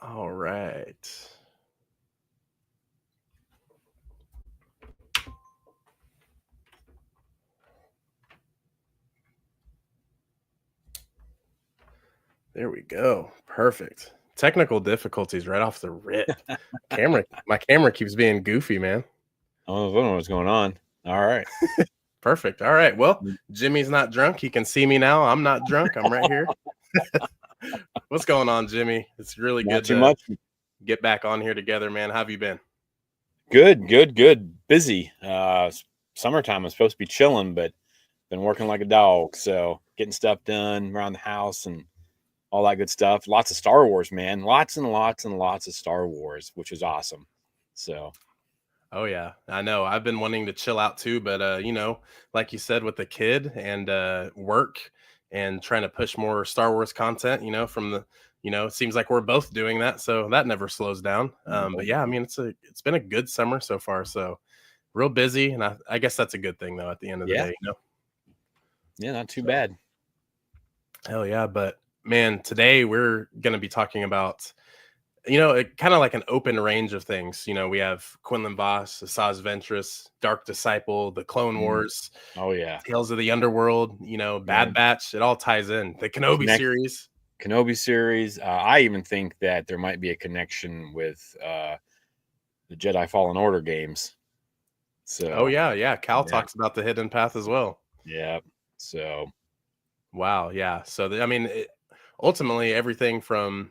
All right. There we go. Perfect. Technical difficulties right off the rip. My camera keeps being goofy, man. I don't know what's going on. All right. Perfect. All right. Well, Jimmy's not drunk. He can see me now. I'm not drunk. I'm right here. What's going on, Jimmy? It's really Not good too to much. get back on here together, man. How have you been? Good. Busy. Summertime was supposed to be chilling, but been working like a dog. So getting stuff done around the house and all that good stuff. Lots of Star Wars, man. Lots and lots and lots of Star Wars, which is awesome. So Oh yeah, I know. I've been wanting to chill out too, but like you said, with the kid and work and trying to push more Star Wars content, from it seems like we're both doing that, so that never slows down. But yeah, I mean, it's been a good summer so far, so real busy, and I guess that's a good thing though. At the end of the yeah, day, yeah, not too So, bad. hell yeah, but man, today we're gonna be talking about kind of like an open range of things. We have Quinlan Vos, Asajj Ventress, Dark Disciple, the Clone Mm. Wars, Oh yeah, Tales of the Underworld, yeah. Bad Batch. It all ties in. The Kenobi Connect series. Kenobi series. I even think that there might be a connection with the Jedi Fallen Order games. Oh So yeah. Cal yeah, talks about the hidden path as well. yeah. So Wow, yeah. So I mean, ultimately everything from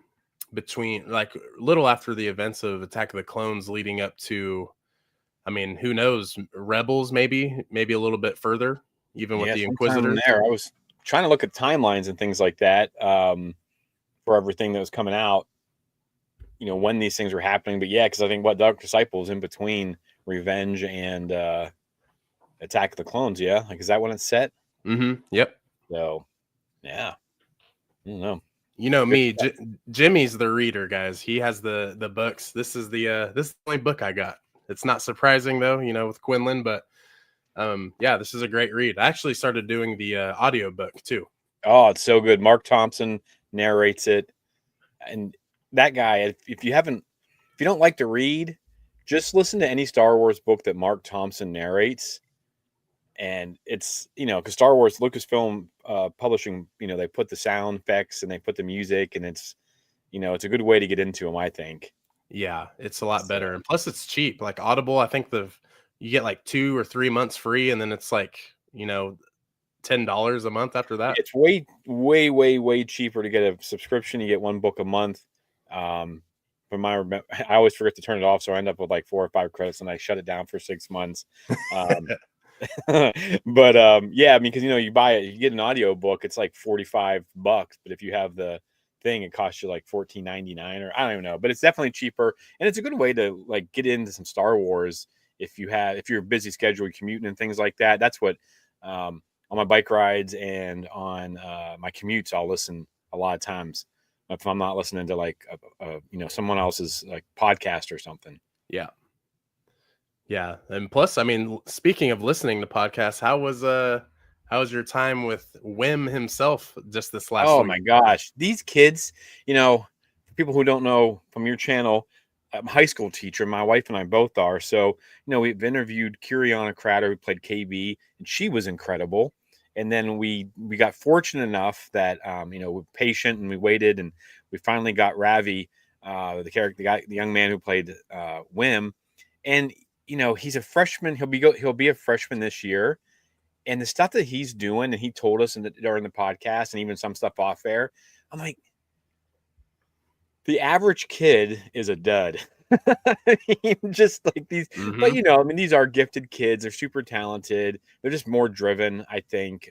between like little after the events of Attack of the Clones leading up to, I mean, who knows, Rebels maybe a little bit further, even with yeah, the sometime in Inquisitors. there, I was trying to look at timelines and things like that for everything that was coming out. When these things were happening. But yeah, because I think what Dark Disciples in between Revenge and Attack of the Clones. Yeah, like is that when it's set? Mm-hmm. Yep. So yeah, I don't know. You know Good me, stuff. Jimmy's the reader, guys. He has the books. This is the only book I got. It's not surprising though, with Quinlan, but yeah, this is a great read. I actually started doing the audio book too. Oh, it's so good. Mark Thompson narrates it, and that guy. If you don't like to read, just listen to any Star Wars book that Mark Thompson narrates. And it's because Star Wars Lucasfilm Publishing, they put the sound effects and they put the music, and it's a good way to get into them, I think. Yeah, it's a lot So better. And plus it's cheap. Like Audible, I think you get like 2 or 3 months free and then it's like, $10 a month after that. it's way cheaper to get a subscription. You get one book a month. From I always forget to turn it off, so I end up with like 4 or 5 credits, and I shut it down for 6 months. But yeah, I mean, because you buy it, you get an audio book, it's like $45, but if you have the thing, it costs you like $14.99, or I don't even know, but it's definitely cheaper, and it's a good way to like get into some Star Wars if you're a busy schedule, commuting and things like that. That's what on my bike rides and on my commutes, I'll listen a lot of times if I'm not listening to like someone else's like podcast or something. Yeah. Yeah. And plus, I mean, speaking of listening to podcasts, how was your time with Wim himself just this last Oh week? my gosh, these kids, for people who don't know from your channel, I'm a high school teacher. My wife and I both are. So, we've interviewed Kiriana Cratter, who played KB, and she was incredible. And then we got fortunate enough that we're patient and we waited, and we finally got Ravi, the character, the young man who played Wim, and he's a freshman. He'll be a freshman this year, and the stuff that he's doing, and he told us during the podcast, and even some stuff off air, I'm like, the average kid is a dud. Just like these, but Mhm. I mean, these are gifted kids. They're super talented. They're just more driven, I think.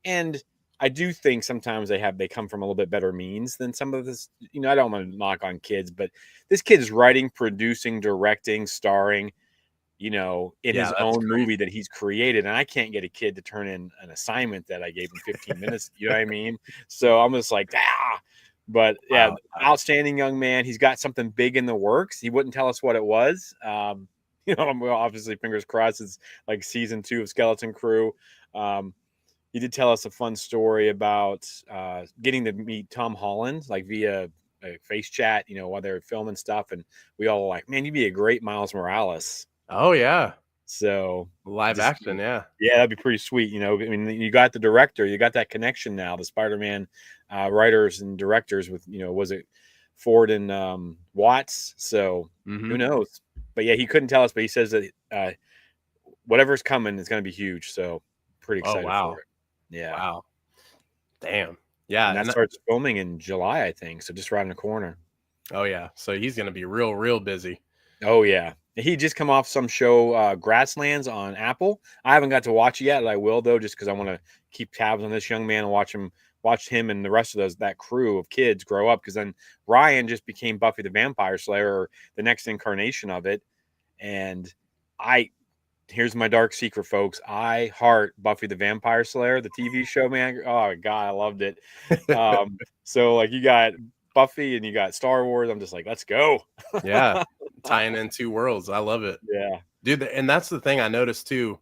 And I do think sometimes they come from a little bit better means than some of this. I don't want to knock on kids, but this kid is writing, producing, directing, starring, in Yeah, his that's own crazy. movie that he's created. And I can't get a kid to turn in an assignment that I gave him 15 minutes. You know what I mean? So I'm just like, ah. But yeah, Wow. outstanding young man. He's got something big in the works. He wouldn't tell us what it was. Well, obviously, fingers crossed. It's like season 2 of Skeleton Crew. He did tell us a fun story about getting to meet Tom Holland, like via face chat, while they're filming stuff, and we all were like, man, you'd be a great Miles Morales. Oh yeah, So live just action. Yeah. yeah, that'd be pretty sweet. I mean, you got the director, you got that connection now. The Spider-Man writers and directors with was it Ford and Watts? So Mm-hmm. who knows? But yeah, he couldn't tell us, but he says that whatever's coming is going to be huge. So pretty Oh excited wow, for it. Yeah, wow, damn. and Yeah, that starts filming in July, I think. So just around the corner. oh yeah. So he's gonna be real busy. Oh yeah, he just come off some show, Grasslands on Apple. I haven't got to watch it yet. I will though, just because I want to keep tabs on this young man and watch him and the rest of that crew of kids grow up. Because then Ryan just became Buffy the Vampire Slayer, or the next incarnation of it. And I here's my dark secret, folks. I heart Buffy the Vampire Slayer, the TV show, man. Oh god, I loved it. So like you got Buffy and you got Star Wars. I'm just like, let's go. Yeah, tying in two worlds. I love it, Yeah. dude. And that's the thing I noticed too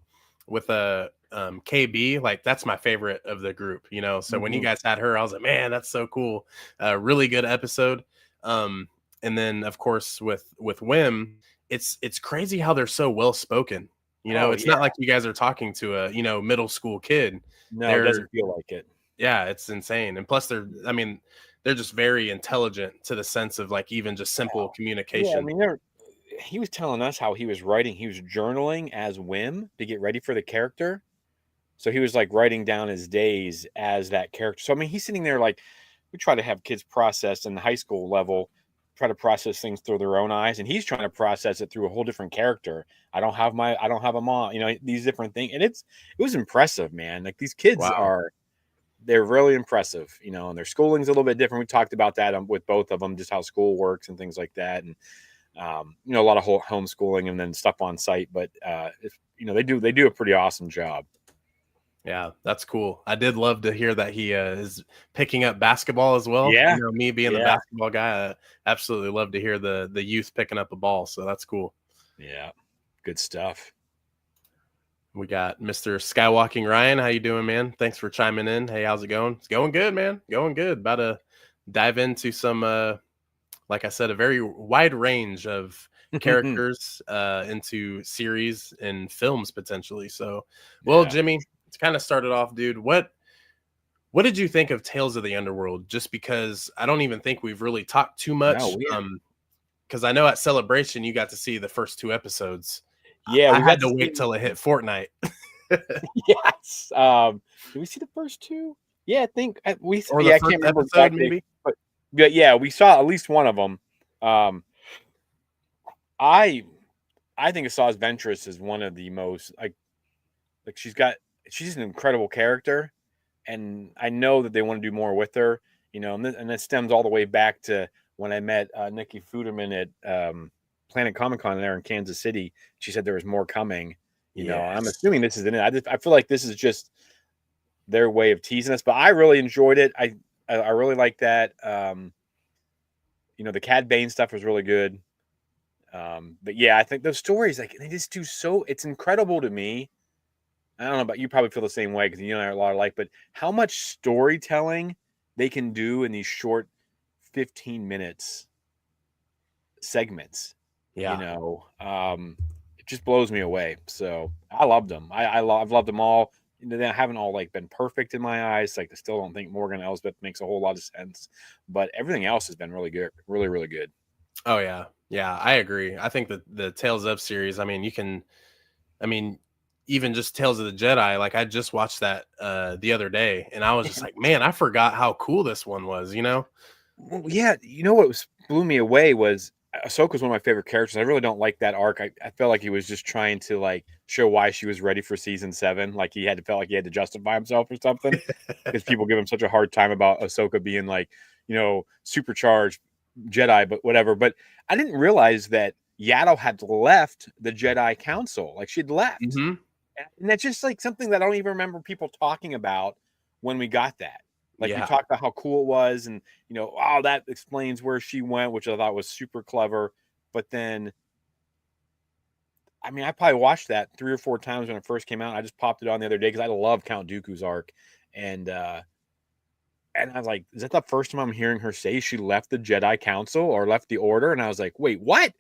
with KB. Like that's my favorite of the group. So when you Mhm. guys had her, I was like, man, that's so cool. Really good episode. And then of course with Wim, it's crazy how they're so well spoken. Oh It's yeah. not like you guys are talking to a middle school kid. No, it They're doesn't feel like it. Yeah, it's insane. And plus they're just very intelligent to the sense of like even just simple Yeah, I communication. mean, he was telling us how he was writing. He was journaling as Wim to get ready for the character. So he was like writing down his days as that character. So I mean, he's sitting there like we try to have kids process in the high school level, try to process things through their own eyes, and he's trying to process it through a whole different character. I don't have a mom, these different things, and it was impressive, man. Like these kids Wow. they're really impressive, and their schooling's a little bit different. We talked about that with both of them, just how school works and things like that, and a lot of homeschooling and then stuff on site. But they do a pretty awesome job. Yeah, that's cool. I did love to hear that he is picking up basketball as well. Yeah, Me being the yeah, basketball guy, I absolutely love to hear the youth picking up a ball. So that's cool. yeah, good stuff. We got Mr. Skywalking Ryan. How you doing, man? Thanks for chiming in. Hey, how's it going? It's going good, man. Going good. About to dive into some like I said, a very wide range of characters into series and films potentially. So, well, Yeah. Jimmy, it's kind of started off, dude. What did you think of Tales of the Underworld? Just because I don't even think we've really talked too No, much. we Because I know at Celebration you got to see the first two episodes. yeah, I we had got to to wait see. till it hit Fortnite. Yes. Did we see the first two? Yeah, I think Or the yeah, I first can't remember episode, exactly, maybe. but yeah, we saw at least one of them. Um, I I think Asajj Ventress is one of the most like she's an incredible character, and I know that they want to do more with her. And that stems all the way back to when I met Nikki Fuderman at Planet Comic Con there in Kansas City. She said there was more coming. I'm Yes. assuming this is it. I feel like this is just their way of teasing us, but I really enjoyed it. I really like that. The Cad Bane stuff was really good. But yeah, I think those stories, like they just do so. It's incredible to me. I don't know about you. Probably feel the same way because you and I are a lot alike. But how much storytelling they can do in these short 15 minutes segments, Yeah. it just blows me away. So I loved them. I've loved them all. They haven't all like been perfect in my eyes. Like I still don't think Morgan Elsbeth makes a whole lot of sense, but everything else has been really good, really, really good. Oh yeah. Yeah, I agree. I think that the Tales of series, I mean, even just Tales of the Jedi, like I just watched that the other day and I was just like, man, I forgot how cool this one was. Well, yeah, blew me away was Ahsoka's one of my favorite characters. I really don't like that arc. I felt like he was just trying to like show why she was ready for season 7. Like felt like he had to justify himself or something because people give him such a hard time about Ahsoka being like, supercharged Jedi, but whatever. But I didn't realize that Yaddle had left the Jedi Council. Like she'd left. Hmm. And that's just like something that I don't even remember people talking about when we got that. Like we Yeah. talked about how cool it was, and oh, that explains where she went, which I thought was super clever. But then, I mean, I probably watched that 3 or 4 times when it first came out. I just popped it on the other day because I love Count Dooku's arc, and And I was like, is that the first time I'm hearing her say she left the Jedi Council or left the Order? And I was like, wait, what?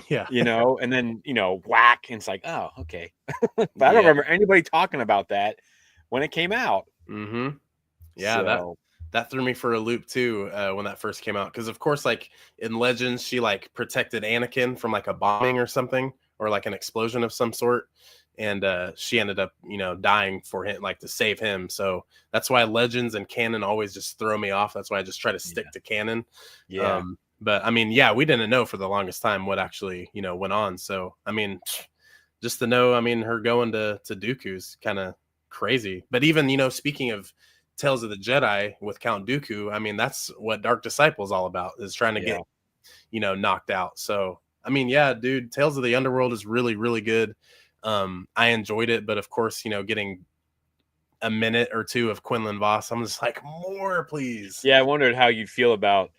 Yeah. And then, whack. And it's like, oh, okay. But I don't Yeah. remember anybody talking about that when it came out. Mm-hmm. Yeah, So, that threw me for a loop too when that first came out. Because of course, like in Legends, she like protected Anakin from like a bombing or something, or like an explosion of some sort, and she ended up, dying for him, like to save him. So that's why Legends and canon always just throw me off. That's why I just try to stick to canon. yeah. But I mean, yeah, we didn't know for the longest time what actually, went on. So I mean, just to know, I mean, her going to Dooku's kind of crazy. But even, speaking of Tales of the Jedi with Count Dooku, I mean, that's what Dark Disciple is all about, is trying to Yeah. get, knocked out. So, I mean, yeah, dude, Tales of the Underworld is really, really good. I enjoyed it, but of course, getting a minute or two of Quinlan Vos, I'm just like, more, please. Yeah. I wondered how you'd feel about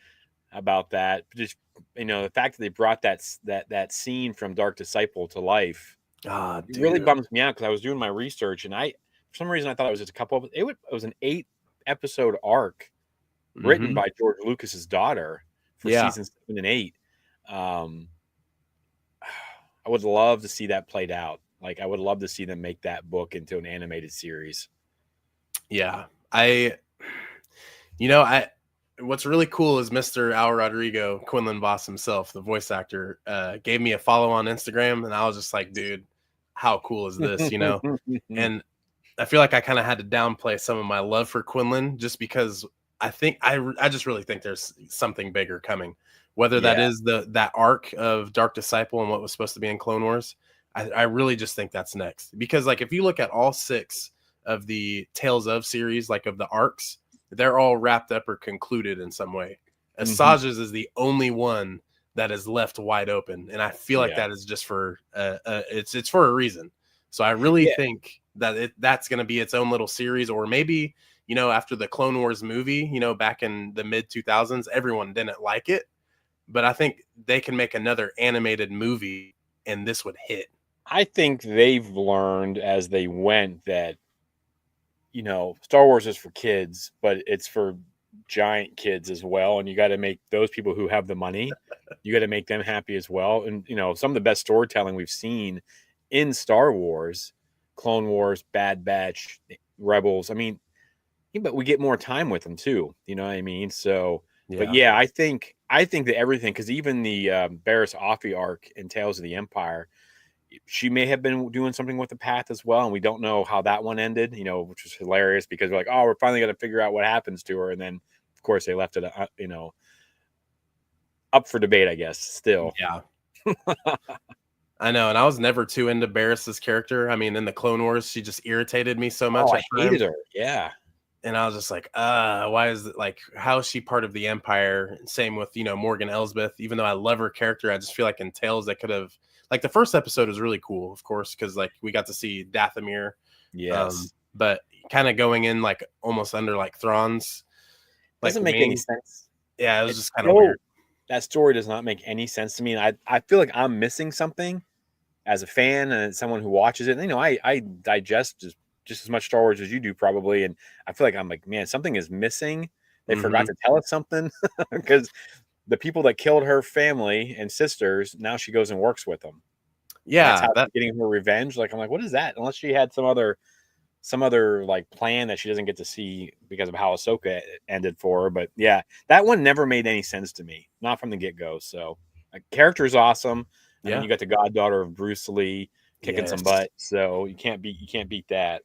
that. Just, the fact that they brought that scene from Dark Disciple to life. Ah, It really dude. bums me out because I was doing my research and for some reason, I thought it was just a couple of it was an 8-episode arc written Mm-hmm. by George Lucas's daughter for Yeah. seasons 7 and 8. Um, I would love to see that played out. Like, I would love to see them make that book into an animated series. Yeah. I what's really cool is Mr. Al Rodrigo, Quinlan Vos himself, the voice actor, gave me a follow on Instagram, and I was just like, dude, how cool is this, And I feel like I kind of had to downplay some of my love for Quinlan just because I just really think there's something bigger coming. Whether that Yeah. is that arc of Dark Disciple and what was supposed to be in Clone Wars, I really just think that's next. Because like if you look at all 6 of the Tales of series, like of the arcs, they're all wrapped up or concluded in some way. Asajj's is the only one that is left wide open, and I feel like Yeah. that is just for it's for a reason. So I really Yeah. think that that's going to be its own little series, or maybe after the Clone Wars movie, back in the mid 2000s, everyone didn't like it, but I think they can make another animated movie, and this would hit. I think they've learned as they went that, Star Wars is for kids, but it's for giant kids as well. And you got to make those people who have the money, you got to make them happy as well. And, some of the best storytelling we've seen in Star Wars, Clone Wars, Bad Batch, Rebels. I mean, but we get more time with them too. You know what I mean? So, but Yeah. yeah, I think that everything, because even the Barriss Offee arc in Tales of the Empire, she may have been doing something with the path as well, and we don't know how that one ended, which was hilarious because we're like, oh, we're finally going to figure out what happens to her, and then of course they left it up for debate, I guess, still. Yeah. I know, and I was never too into Barriss's character. I mean, in the Clone Wars, she just irritated me so much Oh, at I hated times. her. Yeah. And I was just like, why is it like, how is she part of the Empire? Same with, Morgan Elsbeth. Even though I love her character, I just feel like in Tales they could have, like, the first episode was really cool, of course, because like we got to see Dathomir. Yes. But kind of going in like almost under like Thrawn's like Doesn't make any wing. sense. Yeah, it was It's just kind of weird. that story does not make any sense to me. And I feel like I'm missing something as a fan and someone who watches it. And, I digest just as much Star Wars as you do probably. And I feel like I'm like, man, something is missing. They forgot to tell us something because the people that killed her family and sisters, now she goes and works with them. And that's Yeah, how that she's getting her revenge. Like, I'm like, what is that? Unless she had some other like plan that she doesn't get to see because of how Ahsoka ended for her. But yeah, that one never made any sense to me, not from the get go. So, character is awesome. And then yeah. you got the goddaughter of Bruce Lee kicking some Yes. butt. So you can't beat that.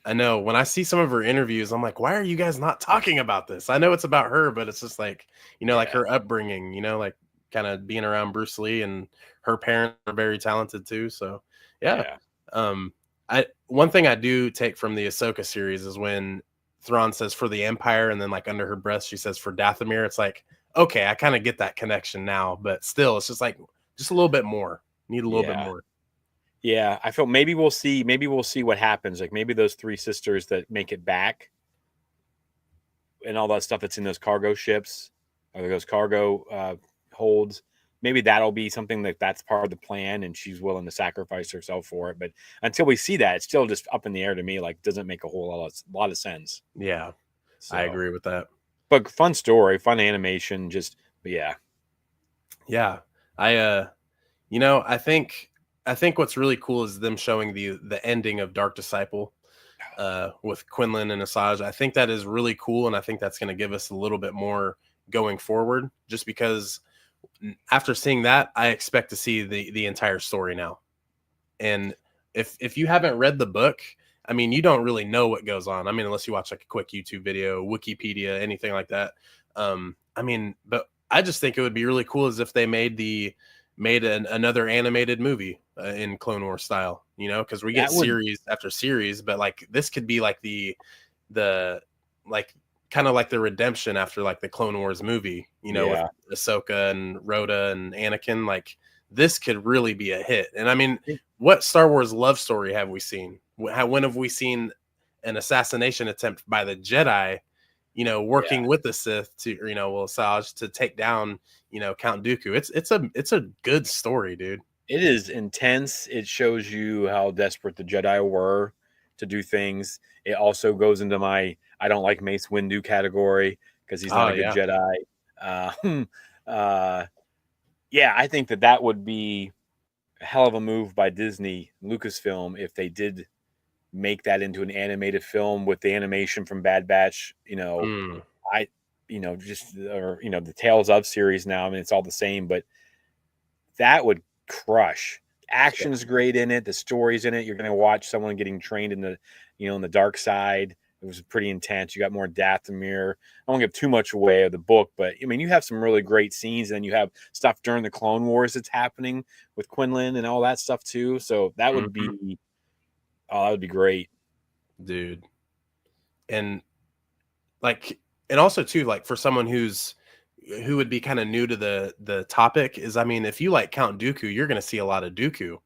I know. When I see some of her interviews, I'm like, why are you guys not talking about this? I know it's about her, but it's just like, like Yeah. her upbringing, like kind of being around Bruce Lee, and her parents are very talented too. So yeah. Yeah. One thing I do take from the Ahsoka series is when Thrawn says for the Empire, and then like under her breath she says for Dathomir. It's like, okay, I kind of get that connection now, but still, it's just like just a little bit more. Need a little bit more. Yeah, I feel maybe we'll see what happens. Like maybe those 3 sisters that make it back and all that stuff that's in those cargo ships or those cargo holds. Maybe that'll be something that's part of the plan, and she's willing to sacrifice herself for it. But until we see that, it's still just up in the air to me. Like, doesn't make a whole lot of sense. Yeah. I So, agree with that. but fun story, fun animation, but yeah. Yeah. I you know, I think what's really cool is them showing the ending of Dark Disciple with Quinlan and Asajj. I think that is really cool, and I think that's going to give us a little bit more going forward. Just because after seeing that, I expect to see the entire story now. And if you haven't read the book, I mean, you don't really know what goes on. I mean, unless you watch like a quick YouTube video, Wikipedia, anything like that. I mean, but I just think it would be really cool as if they another animated movie in Clone Wars style, because we get That would series after series, but like this could be like the like kind of like the redemption after like the Clone Wars movie, with yeah. Ahsoka and Rhoda and Anakin. Like this could really be a hit. And I mean, what Star Wars love story have we seen? When have we seen an assassination attempt by the Jedi, Yeah. working with the Sith to, Asajj to take down, Count Dooku? It's a good story, dude. It is intense. It shows you how desperate the Jedi were to do things. It also goes into my I don't like Mace Windu category because he's not Oh a good yeah. Jedi. Uh, yeah, I think that would be a hell of a move by Disney Lucasfilm if they did make that into an animated film with the animation from Bad Batch. Mm, I, just or the Tales of series now. I mean, it's all the same, but that would crush. yeah. Action's great in it. The story's in it. You're going to watch someone getting trained in the dark side. It was pretty intense. You got more Dathomir. I won't give too much away of the book, but I mean, you have some really great scenes, and you have stuff during the Clone Wars that's happening with Quinlan and all that stuff too. So Mhm. that would be great. Dude. And like, and also too, like for someone who would be kind of new to the topic is, I mean, if you like Count Dooku, you're going to see a lot of Dooku.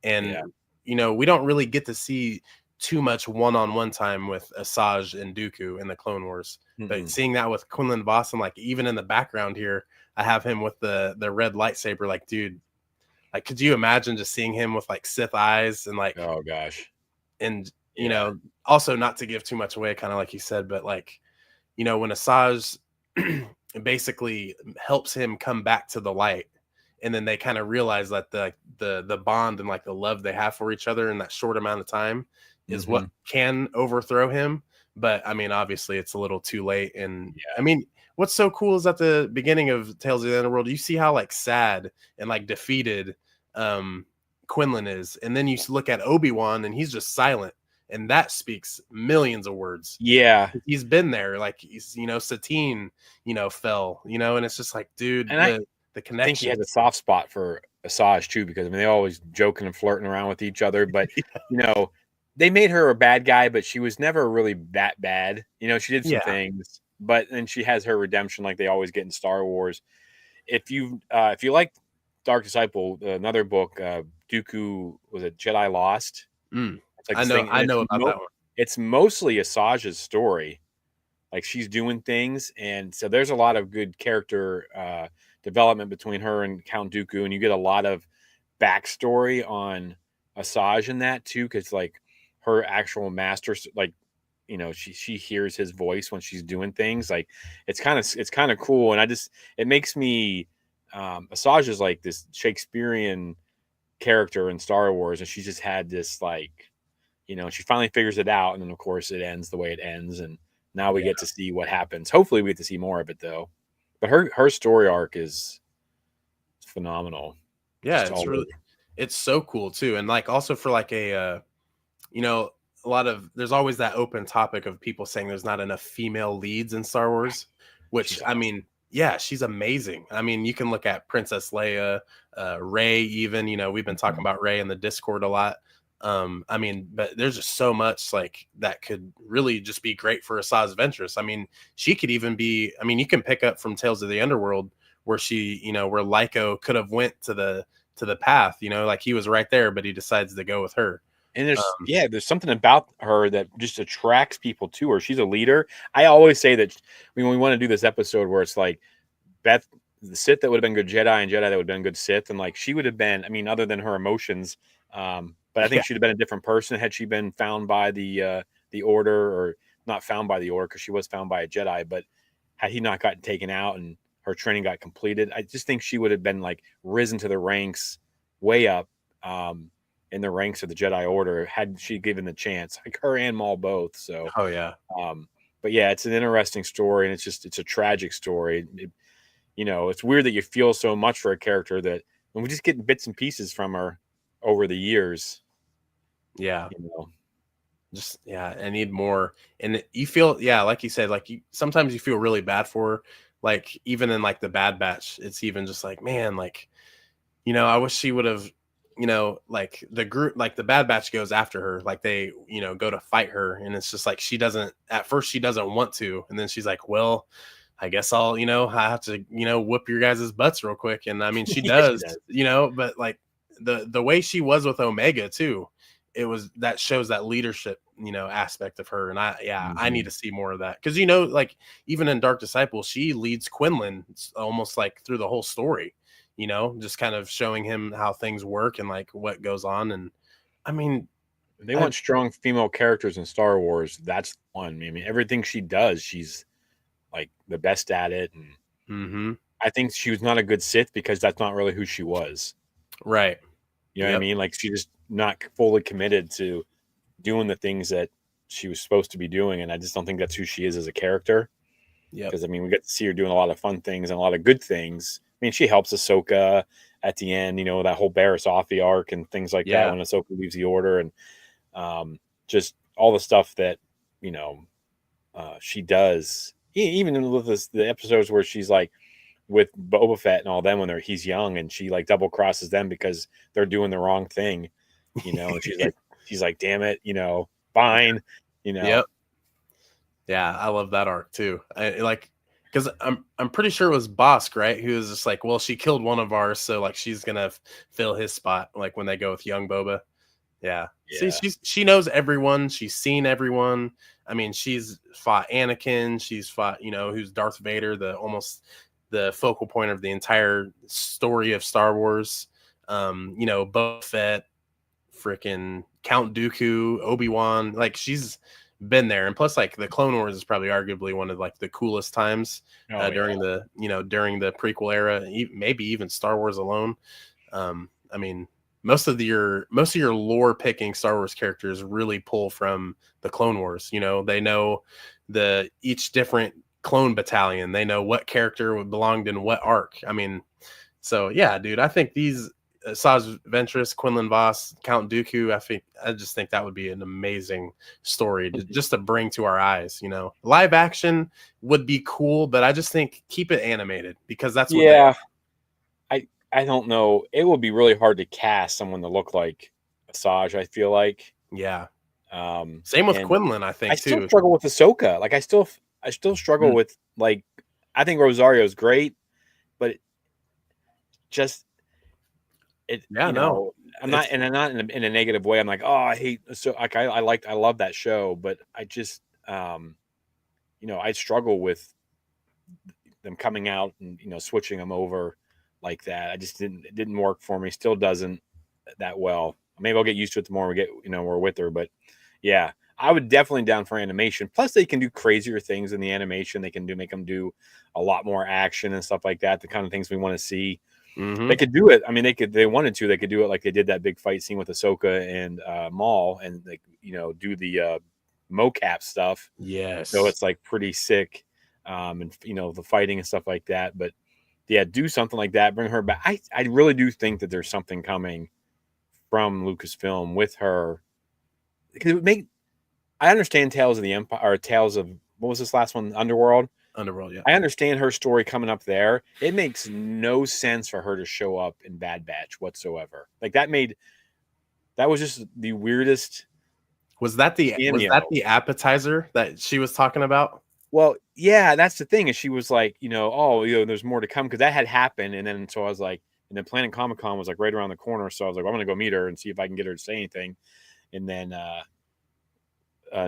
And Yeah. we don't really get to see too much one-on-one time with Asajj and Dooku in the Clone Wars. But Mm-mm. seeing that with Quinlan Vos, and like even in the background here, I have him with the red lightsaber. Like, dude, like could you imagine just seeing him with like Sith eyes and like, Oh gosh. and Yeah. also not to give too much away, kind of like you said, but like, when Asajj basically helps him come back to the light, and then they kind of realize that the bond and like the love they have for each other in that short amount of time is what Mm-hmm. can overthrow him. But I mean, obviously, it's a little too late. And I Yeah. mean, what's so cool is at the beginning of Tales of the Underworld, you see how like sad and like defeated um, Quinlan is, and then you look at Obi-Wan, and he's just silent, and that speaks millions of words. Yeah. He's been there, like he's, Satine, fell, and it's just like, dude, And the I think he connection. has a soft spot for Asajj too, because I mean they're always joking and flirting around with each other. But you know, they made her a bad guy, but she was never really that bad. She did some Yeah. things, but then she has her redemption, like they always get in Star Wars. If you like Dark Disciple, another book, Dooku was it Jedi Lost? Mm. It's like I this know thing, and I know about that one. it's mostly Asajj's story, like she's doing things, and so there's a lot of good character development between her and Count Dooku, and you get a lot of backstory on Asajj in that too, because like her actual master, like she hears his voice when she's doing things. Like it's kind of cool, and it makes me Asajj is like this Shakespearean character in Star Wars, and she just had this like she finally figures it out, and then of course it ends the way it ends, and now we Yeah. get to see what happens. Hopefully, we get to see more of it though. But her story arc is phenomenal, Yeah, just all over. it's so cool too. And like also for like you know, a lot of there's always that open topic of people saying there's not enough female leads in Star Wars, which She's I awesome. mean, yeah, she's amazing. I mean, you can look at Princess Leia, Ray, even, we've been talking Mhm. about Ray in the Discord a lot. I mean, but there's just so much like that could really just be great for Asajj Ventress. I mean, she could even be, I mean, you can pick up from Tales of the Underworld where she, where Lyco could have went to the path, like he was right there, but he decides to go with her. And Um, there's something about her that just attracts people to her. She's a leader. I always say that when we want to do this episode where it's like Beth, the Sith that would have been good Jedi and Jedi that would have been good Sith, and like she would have been. I mean, other than her emotions, but I yeah, think she'd have been a different person had she been found by the Order, or not found by the Order, because she was found by a Jedi, but had he not gotten taken out and her training got completed, I just think she would have been like risen to the ranks way up in the ranks of the Jedi Order had she given the chance, like her and Maul both. So, Oh yeah. But yeah, it's an interesting story, and it's a tragic story. It's weird that you feel so much for a character that when we just get bits and pieces from her over the years. Yeah. You know, Just I need more. And you feel, like you said, like sometimes you feel really bad for her. Like even in like the Bad Batch, it's even just like, man, like, I wish she would have, like the group, like the Bad Batch goes after her, like they, go to fight her, and it's just like at first she doesn't want to, and then she's like, well, I guess I'll, I have to, whoop your guys' butts real quick. And I mean, she yeah, she does, does. but like the way she was with Omega too, that shows that leadership, aspect of her. And I need to see more of that. Cause like even in Dark Disciple, she leads Quinlan almost like through the whole story, just kind of showing him how things work and like what goes on. And I mean, They want strong female characters in Star Wars. That's one. I mean, everything she does, she's like the best at it. And I think she was not a good Sith because that's not really who she was. Right. You know what I mean? Like she just not fully committed to doing the things that she was supposed to be doing. And I just don't think that's who she is as a character. Yeah. Because I mean, we get to see her doing a lot of fun things and a lot of good things. I mean, she helps Ahsoka at the end, that whole Barriss Offee arc and things like that when Ahsoka leaves the Order, and just all the stuff that she does. Even with the episodes where she's like with Boba Fett and all them when he's young, and she like double crosses them because they're doing the wrong thing, and she's like, damn it, fine, Yep. Yeah, I love that arc too. Because I'm pretty sure it was Bosk, right? Who was just like, well, she killed one of ours, so like she's gonna fill his spot, like when they go with young Boba. Yeah. See, she knows everyone. She's seen everyone. I mean, she's fought Anakin. She's fought, who's Darth Vader, the focal point of the entire story of Star Wars. Boba Fett, freaking Count Dooku, Obi-Wan. Like she's been there, and plus like the Clone Wars is probably arguably one of like the coolest times during the prequel era, maybe even Star Wars alone. I mean, most of your lore picking Star Wars characters really pull from the Clone Wars. They know each different clone battalion. They know what character belonged in what arc. I mean, so yeah, dude, I think these Asajj Ventress, Quinlan Vos, Count Dooku, I just think that would be an amazing story just to bring to our eyes. Live action would be cool, but I just think keep it animated because that's what I don't know. It would be really hard to cast someone to look like Asajj, I feel like. Yeah. Same with Quinlan, I think, I still struggle with Ahsoka. Like I still struggle with, like, I think Rosario's great, but I'm not in a negative way. I'm like, oh, I hate I love that show, but I just I struggle with them coming out and switching them over like that. It didn't work for me. Still doesn't that well. Maybe I'll get used to it the more we get we're with her. But yeah, I would definitely down for animation. Plus, they can do crazier things in the animation. They can make them do a lot more action and stuff like that. The kind of things we want to see. They could do it. I mean, they wanted to. They could do it like they did that big fight scene with Ahsoka and Maul, and like do the mocap stuff. Yes. So it's like pretty sick, and the fighting and stuff like that. But yeah, do something like that. Bring her back. I really do think that there's something coming from Lucasfilm with her, because it would make. I understand Tales of the Empire, or Tales of, what was this last one? Underworld. Yeah. I understand her story coming up there. It makes no sense for her to show up in Bad Batch whatsoever. Like that was just the weirdest. Was that the appetizer that she was talking about? Well, yeah, that's the thing. Is she was like, there's more to come, because that had happened, and then so I was like, and then Planet Comic Con was like right around the corner, so I was like, well, I'm gonna go meet her and see if I can get her to say anything. And then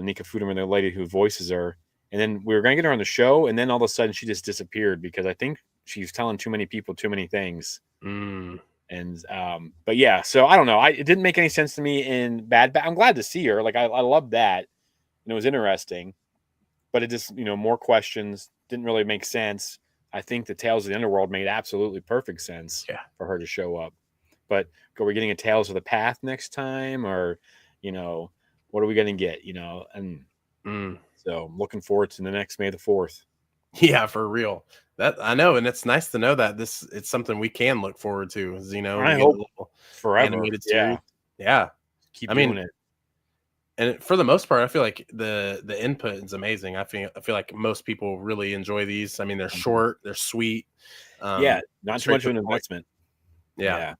Nika Fuderman, the lady who voices her, and then we were going to get her on the show, and then all of a sudden she just disappeared because I think she's telling too many people too many things. And but yeah, so I don't know. It didn't make any sense to me in Bad Batch. I'm glad to see her. Like I love that, and it was interesting. but it just, more questions, didn't really make sense. I think the Tales of the Underworld made absolutely perfect sense Yeah. for her to show up. But are we getting a Tales of the Path next time, or what are we going to get? And so I'm looking forward to the next May the 4th. Yeah, for real. That I know, and it's nice to know that it's something we can look forward to. Is, I we get a hope little forever. animated series. Yeah, Yeah, keep I doing mean, it. and for the most part, I feel like the input is amazing. I feel like most people really enjoy these. I mean, they're Mhm. short, they're sweet, Yeah, not too straight much to of the an point. investment. Yeah. Yeah,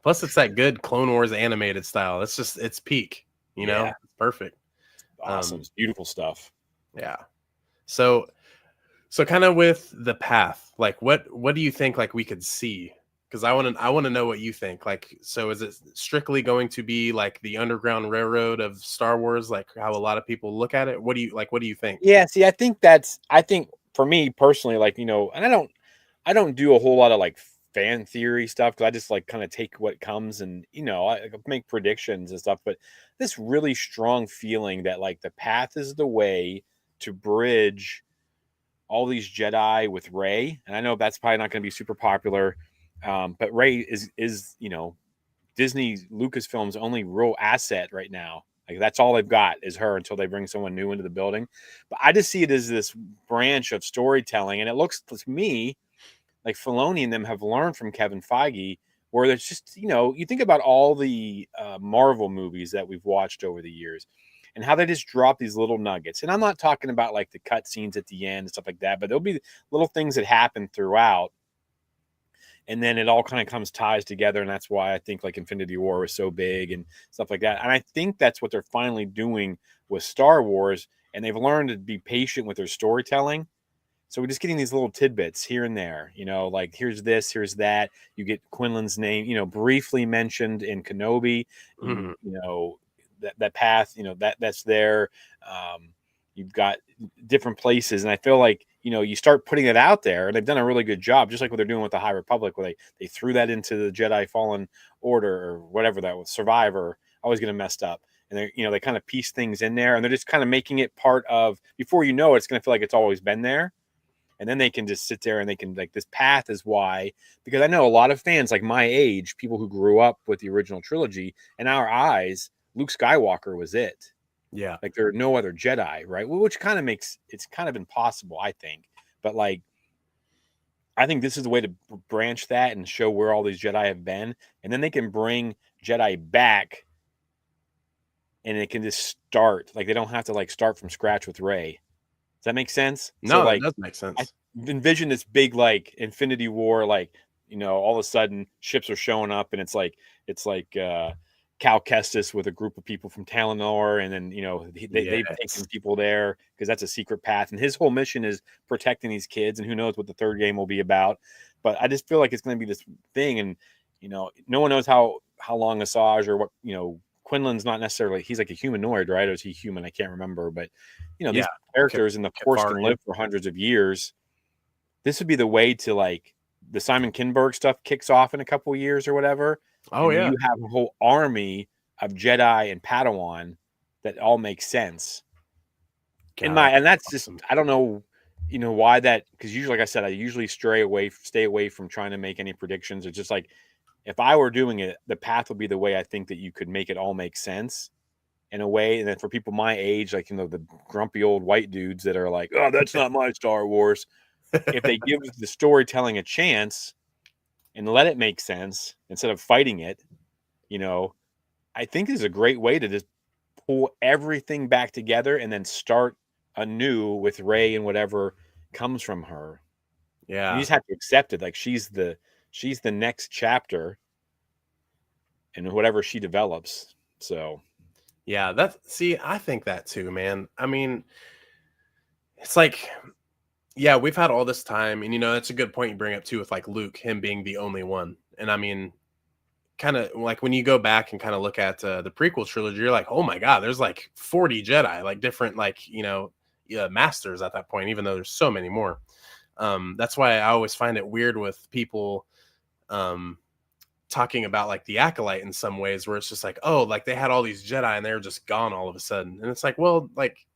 Plus, it's that good Clone Wars animated style. It's peak. yeah, It's perfect. awesome. Um, It's beautiful stuff. yeah. So kind of with the path, like what do you think like we could see? Because I want to know what you think. Like, so is it strictly going to be like the Underground Railroad of Star Wars, like how a lot of people look at it? What do you like? What do you think? Yeah, see, I think for me personally, like, and I don't do a whole lot of like fan theory stuff because I just like kind of take what comes and I make predictions and stuff. But this really strong feeling that like the path is the way to bridge all these Jedi with Rey, and I know that's probably not going to be super popular, but Rey is Disney Lucasfilm's only real asset right now. Like that's all they've got is her until they bring someone new into the building. But I just see it as this branch of storytelling, and it looks to me like Filoni and them have learned from Kevin Feige, where there's just you think about all the Marvel movies that we've watched over the years, and how they just drop these little nuggets. And I'm not talking about like the cut scenes at the end and stuff like that, but there'll be little things that happen throughout, and then it all kind of comes ties together, and that's why I think like Infinity War was so big and stuff like that. And I think that's what they're finally doing with Star Wars, and they've learned to be patient with their storytelling. So we're just getting these little tidbits here and there, like here's this, here's that. You get Quinlan's name, briefly mentioned in Kenobi. Mhm. That path, that's there. Um, you've got different places, and I feel like you start putting it out there, and they've done a really good job, just like what they're doing with the High Republic, where they threw that into the Jedi Fallen Order or whatever that was, Survivor. I always get them messed up. And they kind of piece things in there, and they're just kind of making it part of. Before it's going to feel like it's always been there, and then they can just sit there and they can like this path is why, because I know a lot of fans like my age, people who grew up with the original trilogy, in our eyes Luke Skywalker was it. Yeah. Like there are no other Jedi, right? Which kind of makes it's kind of impossible, I think. But like I think this is the way to branch that and show where all these Jedi have been, and then they can bring Jedi back, and it can just start like they don't have to like start from scratch with Rey. Does that make sense? So No, that like does make I sense. envision this big like Infinity War, like all of a sudden ships are showing up, and it's like Cal Kestis with a group of people from Talonor, and then they've taken Yes. people there because that's a secret path, and his whole mission is protecting these kids, and who knows what the third game will be about. But I just feel like it's going to be this thing, and no one knows how long Asajj or what Quinlan's not necessarily, he's like a humanoid, right? Or is he human? I can't remember, but Yeah. these characters in the Force can Kefarian. live for hundreds of years. This would be the way to like the Simon Kinberg stuff kicks off in a couple of years or whatever, Oh and yeah. you have a whole army of Jedi and Padawan that all makes sense. God, And that's just awesome. I don't know, why that, because usually, like I said, I usually stay away from trying to make any predictions. It's just like if I were doing it, the path would be the way I think that you could make it all make sense in a way. And then for people my age, like the grumpy old white dudes that are like, oh, that's not my Star Wars. If they give the storytelling a chance and let it make sense instead of fighting it, I think is a great way to just pull everything back together and then start anew with Rey and whatever comes from her. And you Yeah. just have to accept it. Like she's the next chapter in whatever she develops. So Yeah, see, I think that too, man. I mean, it's like, yeah, we've had all this time, and that's a good point you bring up too with like Luke, him being the only one. And I mean, kind of like when you go back and kind of look at the prequel trilogy, you're like, oh my god, there's like 40 Jedi, like different, like masters at that point, even though there's so many more. That's why I always find it weird with people um talking about like the acolyte in some ways, where it's just like, oh, like they had all these Jedi and they're just gone all of a sudden, and it's like, well, like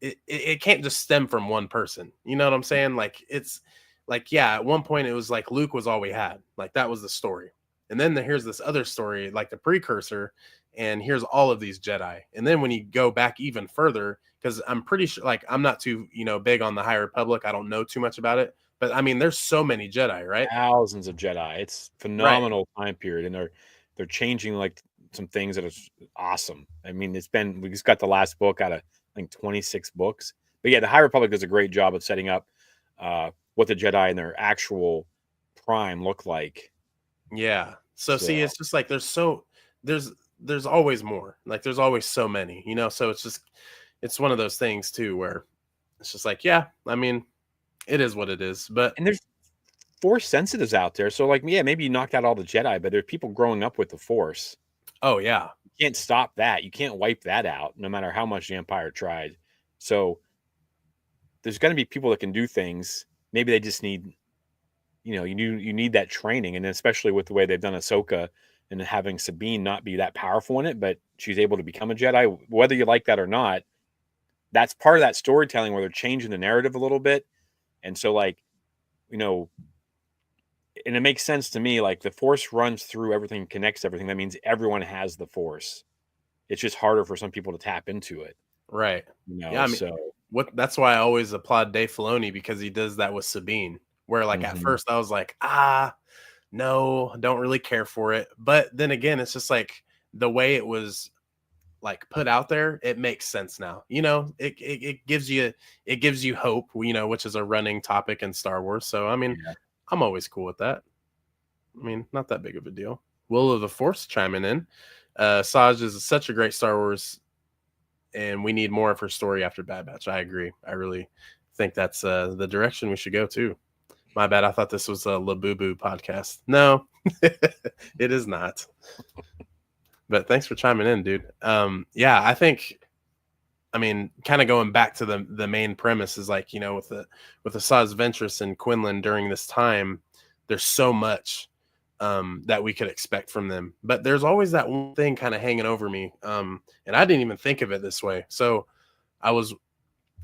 it can't just stem from one person. You know what I'm saying? Like it's like, yeah, at one point it was like Luke was all we had. Like that was the story. And then here's this other story, like the precursor, and here's all of these Jedi. And then when you go back even further, because I'm pretty sure, like, I'm not too, big on the High Republic. I don't know too much about it, but I mean, there's so many Jedi, right? Thousands of Jedi. It's Right. phenomenal time period, and they're changing like some things that is awesome. I mean, we just got the last book out of I think 26 books. But yeah, the High Republic does a great job of setting up what the Jedi and their actual prime look like. Yeah. So see, So it's just like there's there's always more. Like there's always so many, so it's one of those things too where it's just like, yeah, I mean, it is what it is. But and there's Force sensitives out there. So like, yeah, maybe you knocked out all the Jedi, but there's people growing up with the Force. oh yeah. You can't stop that. You can't wipe that out, no matter how much the Empire tried. So there's going to be people that can do things. Maybe they just need, you need that training, and especially with the way they've done Ahsoka and having Sabine not be that powerful in it, but she's able to become a Jedi, whether you like that or not. That's part of that storytelling where they're changing the narrative a little bit, and so like, and it makes sense to me. Like the Force runs through everything, connects everything. That means everyone has the Force. It's just harder for some people to tap into it, Right. Yeah, I mean, So that's why I always applaud Dave Filoni, because he does that with Sabine. Where like at mhm. first I was like, no, don't really care for it. But then again, it's just like the way it was like put out there, it makes sense now. It gives you hope, which is a running topic in Star Wars. So I mean, Yeah. I'm always cool with that. I mean, not that big of a deal. Will of the Force chiming in. Saj is such a great Star Wars, and we need more of her story after Bad Batch. I agree. I really think that's the direction we should go to. My bad. I thought this was a Labubu podcast. No, it is not. But thanks for chiming in, dude. Yeah, I think. I mean, kind of going back to the main premise is like, with the Asajj Ventress and Quinlan during this time, there's so much that we could expect from them. But there's always that one thing kind of hanging over me. And I didn't even think of it this way. So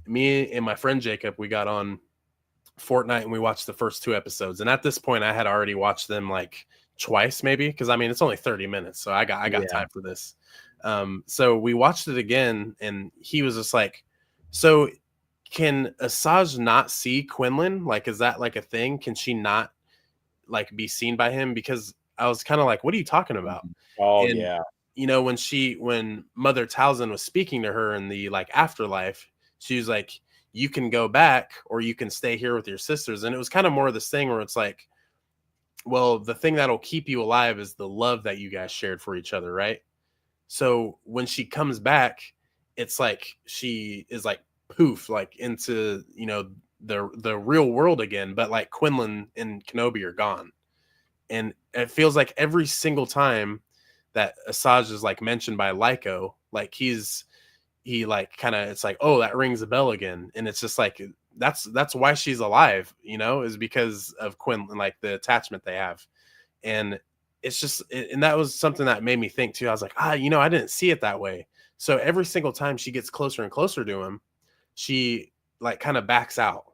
me and my friend Jacob, we got on Fortnite and we watched the first two episodes. And at this point, I had already watched them like twice, maybe, because I mean it's only 30 minutes, so I got Yeah. time for this. So we watched it again, and he was just like, "So can Asajj not see Quinlan? Like, is that like a thing? Can she not like be seen by him?" Because I was kind of like, "What are you talking about?" Mhm. Oh And yeah. when Mother Talzin was speaking to her in the like afterlife, she was like, "You can go back, or you can stay here with your sisters." And it was kind of more of this thing where it's like, well, the thing that'll keep you alive is the love that you guys shared for each other, right? So when she comes back, it's like she is like poof, like into the real world again. But like Quinlan and Kenobi are gone, and it feels like every single time that Asajj is like mentioned by Lyco, like he like kind of, it's like, oh, that rings a bell again. And it's just like that's why she's alive, is because of Quinlan, like the attachment they have. And it's just and that was something that made me think too. I was like, I didn't see it that way. So every single time she gets closer and closer to him, she like kind of backs out.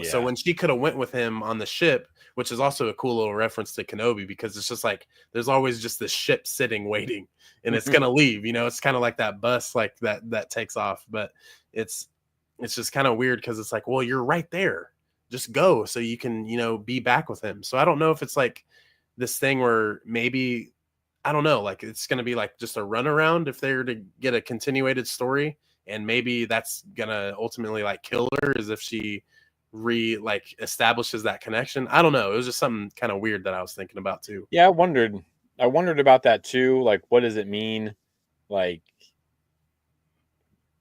So Yeah. when she could have went with him on the ship, which is also a cool little reference to Kenobi, because it's just like there's always just this ship sitting waiting, and it's gonna leave. It's kind of like that bus like that takes off. But it's it's just kind of weird, because it's like, well, you're right there, just go so you can be back with him. So I don't know if it's like this thing where maybe, I don't know, like it's gonna be like just a runaround if they were to get a continuated story, and maybe that's gonna ultimately like kill her, as if she like establishes that connection. I don't know. It was just something kind of weird that I was thinking about too. Yeah, I wondered about that too. Like, what does it mean? Like,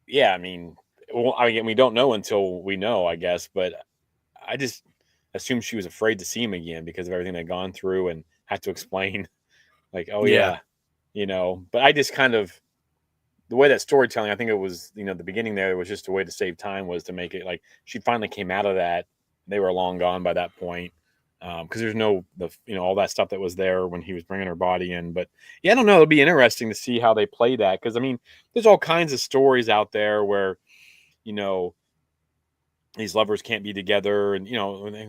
yeah, I mean, well, I mean, we don't know until we know, I guess. But I just assumed she was afraid to see him again because of everything they'd gone through and had to explain. Like, oh Yeah. yeah, But I just kind of the way that storytelling, I think it was, the beginning there was just a way to save time, was to make it like she finally came out of that. They were long gone by that point. Because there's all that stuff that was there when he was bringing her body in. But yeah, I don't know. It'll be interesting to see how they play that. Because I mean, there's all kinds of stories out there where you know, these lovers can't be together, and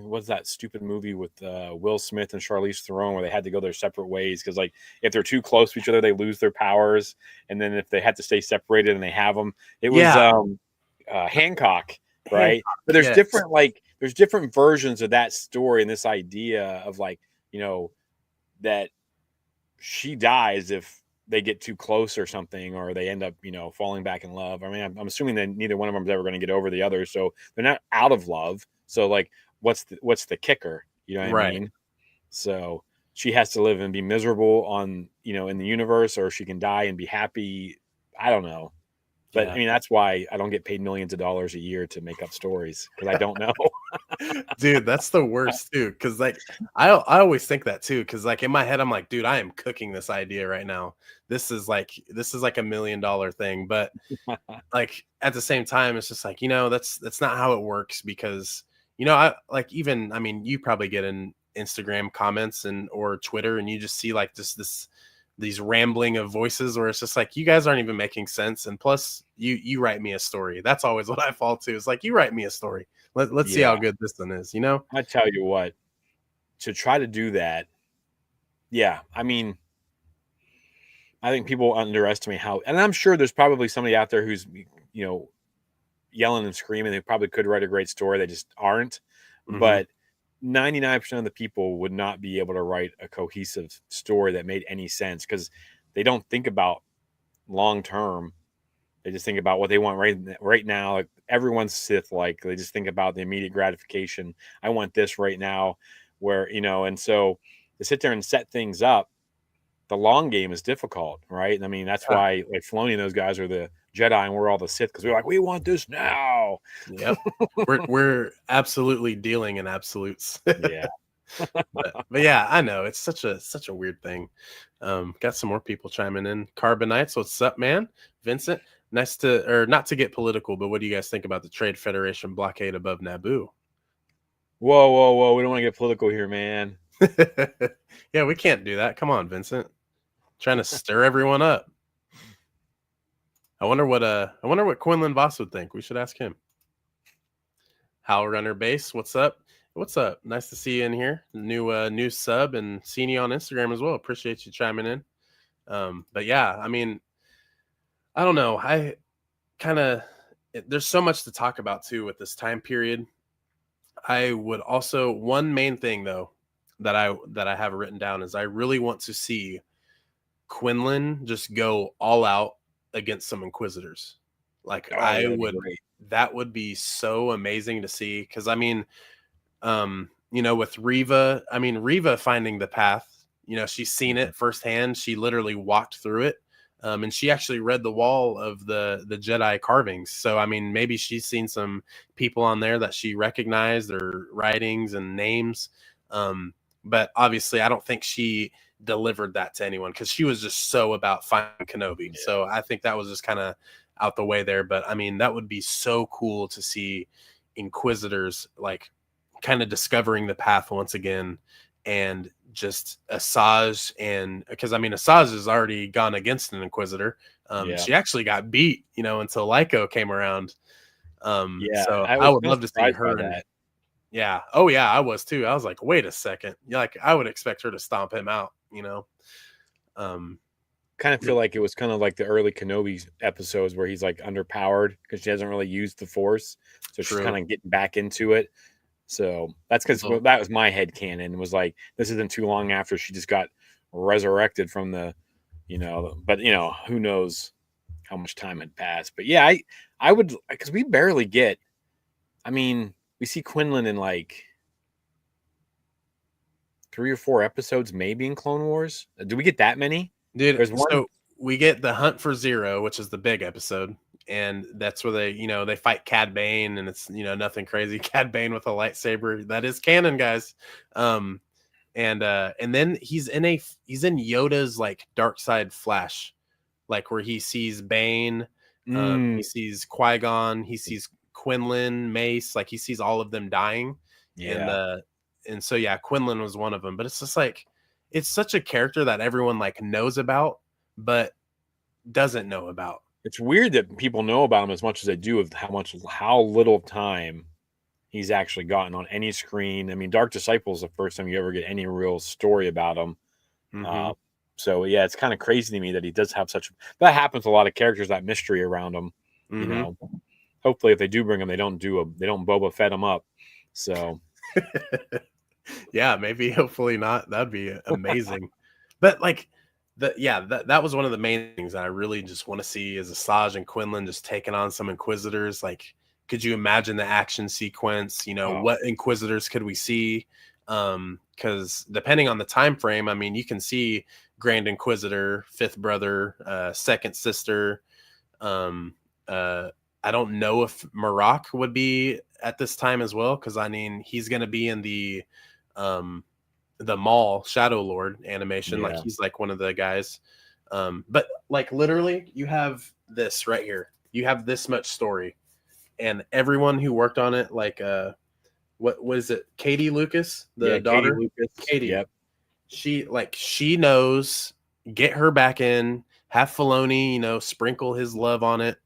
what's that stupid movie with Will Smith and Charlize Theron where they had to go their separate ways because like if they're too close to each other they lose their powers, and then if they had to stay separated and they have them, it was Yeah, Hancock, right? Hancock. But Yes. there's different versions of that story and this idea of like that she dies if they get too close or something, or they end up, falling back in love. I mean, I'm assuming that neither one of them is ever going to get over the other, so they're not out of love. So, like, what's the kicker? You know what I Right. mean? So she has to live and be miserable on, in the universe, or she can die and be happy. I don't know. But I Yeah. mean, that's why I don't get paid millions of dollars a year to make up stories because I don't know. Dude, that's the worst too. Cause like I always think that too. Cause like in my head, I'm like, dude, I am cooking this idea right now. This is like $1 million thing. But like at the same time, it's just like, that's not how it works because I like even I mean, you probably get in Instagram comments and or Twitter and you just see like this these rambling of voices where it's just like you guys aren't even making sense. And plus you write me a story. That's always what I fall to. It's like you write me a story. Let's see Yeah, how good this one is. I tell you what, to try to do that, yeah, I mean, I think people underestimate how, and I'm sure there's probably somebody out there who's, you know, yelling and screaming. They probably could write a great story. They just aren't. Hmm. But 99% of the people would not be able to write a cohesive story that made any sense because they don't think about long term. They just think about what they want right now. Like everyone's Sith like. They just think about the immediate gratification. I want this right now, and so to sit there and set things up, the long game is difficult, right? And I mean, that's Yeah. why like Filoni and those guys are the Jedi and we're all the Sith because we're like, we want this now. Yep. We're absolutely dealing in absolutes. Yeah. But yeah, I know it's such a weird thing. Got some more people chiming in. Carbonites, what's up, man? Vincent, nice to or not to get political, but what do you guys think about the Trade Federation blockade above Naboo? Whoa, whoa, whoa. We don't want to get political here, man. Yeah, we can't do that. Come on, Vincent. Trying to stir everyone up. I wonder what Quinlan Vos would think. We should ask him. Howl Runner Base, what's up? What's up? Nice to see you in here. New sub and seeing you on Instagram as well. Appreciate you chiming in. But yeah, I mean, I don't know. I kind of there's so much to talk about too with this time period. I would also one main thing though that I have written down is I really want to see Quinlan just go all out against some Inquisitors. Like Oh, yeah, that'd be great. that would be so amazing to see because I mean, with Riva, I mean Riva finding the path. She's seen Mhm. it firsthand. She literally walked through it. And she actually read the wall of the Jedi carvings. So I mean, maybe she's seen some people on there that she recognized, their writings and names. But obviously, I don't think she delivered that to anyone because she was just so about finding Kenobi. Yeah. So I think that was just kind of out the way there. But I mean, that would be so cool to see Inquisitors like kind of discovering the path once again and just Asajj and because I mean Asajj has already gone against an Inquisitor. Yeah. She actually got beat, until Lyco came around. Yeah. So I I was would kind of love to see surprised by her and that. yeah. Oh yeah, I was too. I was like, wait a second. Yeah, like I would expect her to stomp him out. Um Kind of but feel like it was kind of like the early Kenobi episodes where he's like underpowered because she hasn't really used the Force. So she's kind true. of getting back into it. So that's because Well, that was my head canon was like, this isn't too long after she just got resurrected from but who knows how much time had passed. But yeah, I would, because we barely get, I mean, we see Quinlan in like 3 or 4 episodes, maybe in Clone Wars. Do we get that many? dude, There's one. so we get the hunt for Zero, which is the big episode, and that's where they fight Cad Bane, and it's nothing crazy. Cad Bane with a lightsaber that is canon, guys. Um, and then he's in Yoda's like dark side flash, like where he sees Bane, Mm, he sees Qui-Gon, he sees Quinlan, Mace, like he sees all of them dying, and yeah. uh, and so yeah, Quinlan was one of them. But it's just like it's such a character that everyone like knows about, but doesn't know about. It's weird that people know about him as much as they do, of how little time he's actually gotten on any screen. I mean, Dark Disciple is the first time you ever get any real story about him. Mm-hmm. So yeah, it's kind of crazy to me that he does have such. That happens to a lot of characters, that mystery around him. You Mm-hmm. know, hopefully if they do bring him, they don't Boba Fett him up. So Yeah, maybe hopefully not. That'd be amazing. But like that was one of the main things that I really just want to see is Asajj and Quinlan just taking on some Inquisitors. Like, could you imagine the action sequence? You know, oh, what Inquisitors could we see? Because depending on the time frame, I mean, you can see Grand Inquisitor, fifth brother, second sister. Um, I don't know if Maroc would be at this time as well, because I mean he's going to be in um the Maul Shadow Lord animation, like yeah, he's like one of the guys. But like literally, you have this right here. You have this much story, and everyone who worked on it, like what is it? Katie Lucas, the yeah, Katie daughter. Lucas. Katie, Yep. she knows. Get her back in. Have Filoni, sprinkle his love on it.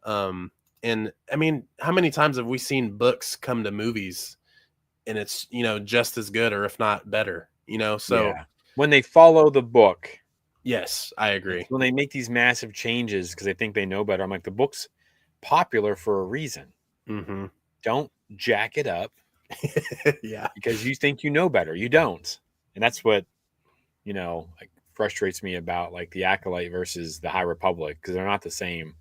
Um, and I mean, how many times have we seen books come to movies and it's, just as good or if not better, So Yeah. When they follow the book, yes, I it's agree. when they make these massive changes because they think they know better. I'm like, the book's popular for a reason. Hmm. Don't jack it up Yeah. because you think you know better. You don't. And that's what, like frustrates me about like the Acolyte versus the High Republic, because they're not the same